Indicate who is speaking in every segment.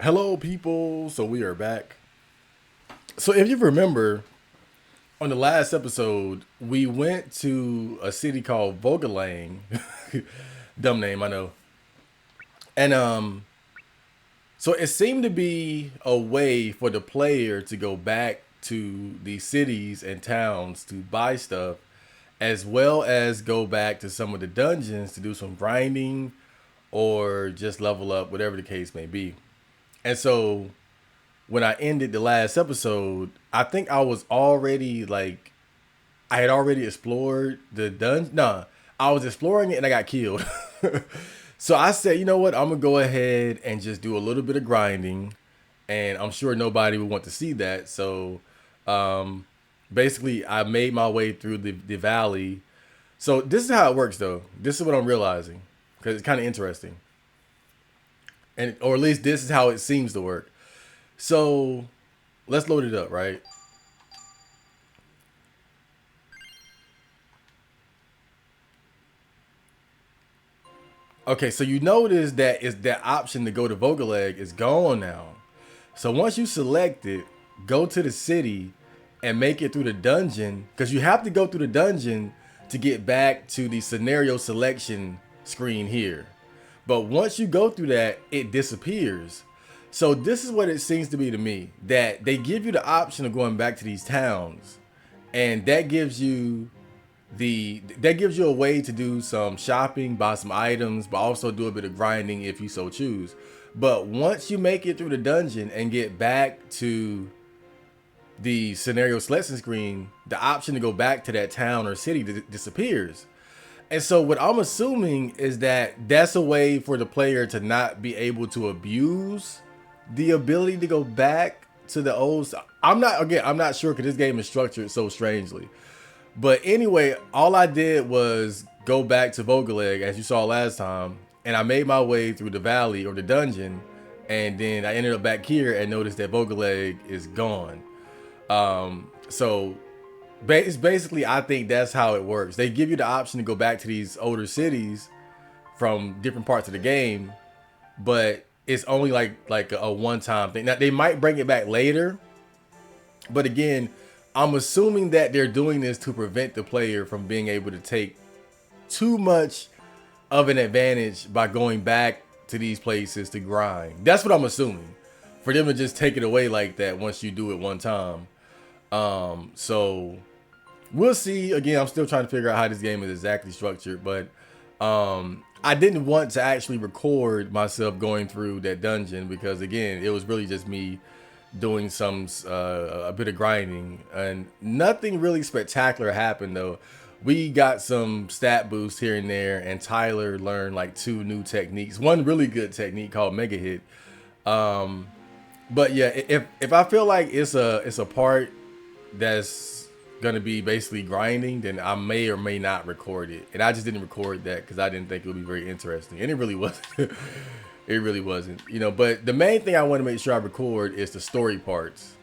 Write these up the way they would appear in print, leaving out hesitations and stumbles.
Speaker 1: Hello, people. So we are back. So if you remember, on the last episode, we went to a city called Vogelang. Dumb name, I know. And so it seemed to be a way for the player to go back to the cities and towns to buy stuff, as well as go back to some of the dungeons to do some grinding or just level up, whatever the case may be. And so when I ended the last episode, I think I was already like I had already explored the dungeon. Nah, I was exploring it and I got killed. So I said, you know what? I'm gonna go ahead and just do a little bit of grinding, and I'm sure nobody would want to see that. So, um, basically, I made my way through the valley. So this is how it works, though. This is what I'm realizing because it's kind of interesting, and or at least this is how it seems to work. So let's load it up, right? Okay, so you notice that is that option to go to Vogeleg is gone now. So once you select it, go to the city and make it through the dungeon because you have to go through the dungeon to get back to the scenario selection screen here. But once you go through that, it disappears. So this is what it seems to be to me that they give you the option of going back to these towns, and that gives you a way to do some shopping, buy some items, but also do a bit of grinding if you so choose. But once you make it through the dungeon and get back to the scenario selection screen, the option to go back to that town or city disappears. And so what I'm assuming is that that's a way for the player to not be able to abuse the ability to go back to the old. I'm not sure because this game is structured so strangely. But anyway, all I did was go back to Vogeleg as you saw last time, and I made my way through the valley or the dungeon, and then I ended up back here and noticed that Vogeleg is gone. So it's basically, I think that's how it works. They give you the option to go back to these older cities from different parts of the game, but it's only like a one time thing. Now they might bring it back later, but again, I'm assuming that they're doing this to prevent the player from being able to take too much of an advantage by going back to these places to grind. That's what I'm assuming. For them to just take it away like that once you do it one time. So we'll see. Again, I'm still trying to figure out how this game is exactly structured, but I didn't want to actually record myself going through that dungeon because again, it was really just me doing some a bit of grinding, and nothing really spectacular happened though. We got some stat boosts here and there, and Tyler learned like two new techniques. One really good technique called Mega Hit. But yeah, if I feel like it's a part that's gonna be basically grinding, then I may or may not record it. And I just didn't record that because I didn't think it would be very interesting, and it really wasn't. It really wasn't, but the main thing I want to make sure I record is the story parts.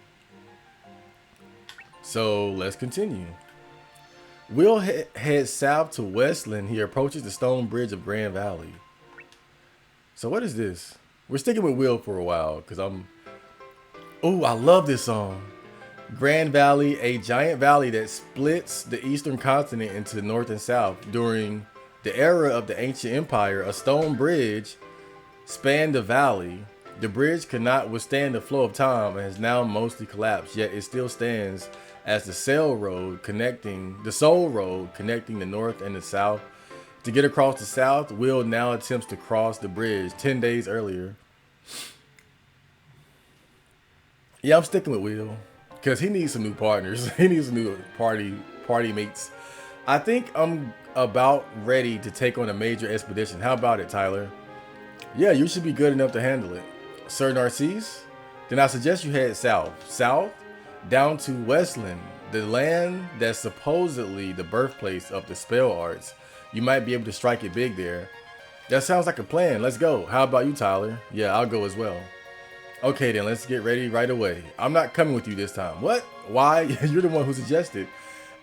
Speaker 1: So let's continue. Will head south to Westland. He approaches the stone bridge of Grand Valley. So what is this? We're sticking with Will for a while because oh, I love this song. Grand Valley, a giant valley that splits the eastern continent into north and south. During the era of the ancient empire, a stone bridge spanned the valley. The bridge could not withstand the flow of time and has now mostly collapsed, yet it still stands as the soul road connecting the north and the south. To get across the south, Will now attempts to cross the bridge 10 days earlier. Yeah, I'm sticking with Will because he needs some new partners. He needs some new party mates. I think I'm about ready to take on a major expedition. How about it, Tyler? Yeah, you should be good enough to handle it. Sir Narcisse? Then I suggest you head south. South? Down to Westland, the land that's supposedly the birthplace of the spell arts. You might be able to strike it big there. That sounds like a plan. Let's go. How about you, Tyler? Yeah, I'll go as well. Okay, then let's get ready right away. I'm not coming with you this time. What? Why? You're the one who suggested.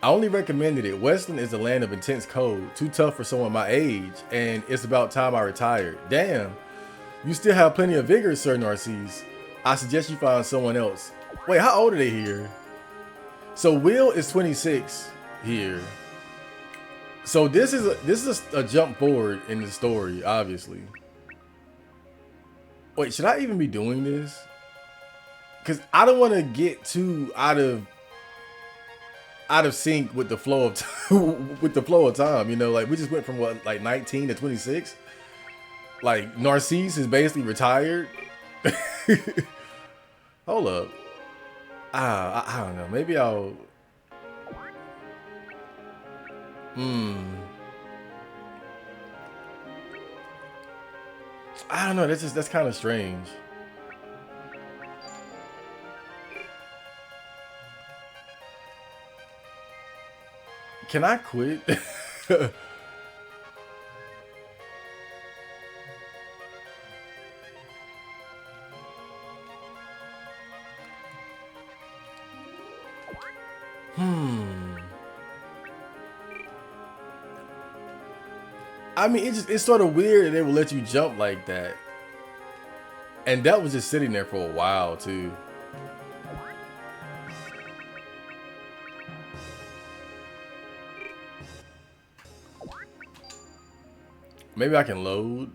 Speaker 1: I only recommended it. Westland is a land of intense cold, too tough for someone my age, and it's about time I retired. Damn. You still have plenty of vigor, Sir Narcisse. I suggest you find someone else. Wait, how old are they here? So Will is 26 here. So this is a jump forward in the story, obviously. Wait, should I even be doing this? Because I don't want to get too out of sync with the flow of with the flow of time. You know, like we just went from what, like 19 to 26. Like Narcisse is basically retired. Hold up. I don't know. Maybe I'll. I don't know. That's kind of strange. Can I quit? I mean, it's sort of weird that they will let you jump like that. And that was just sitting there for a while, too. Maybe I can load.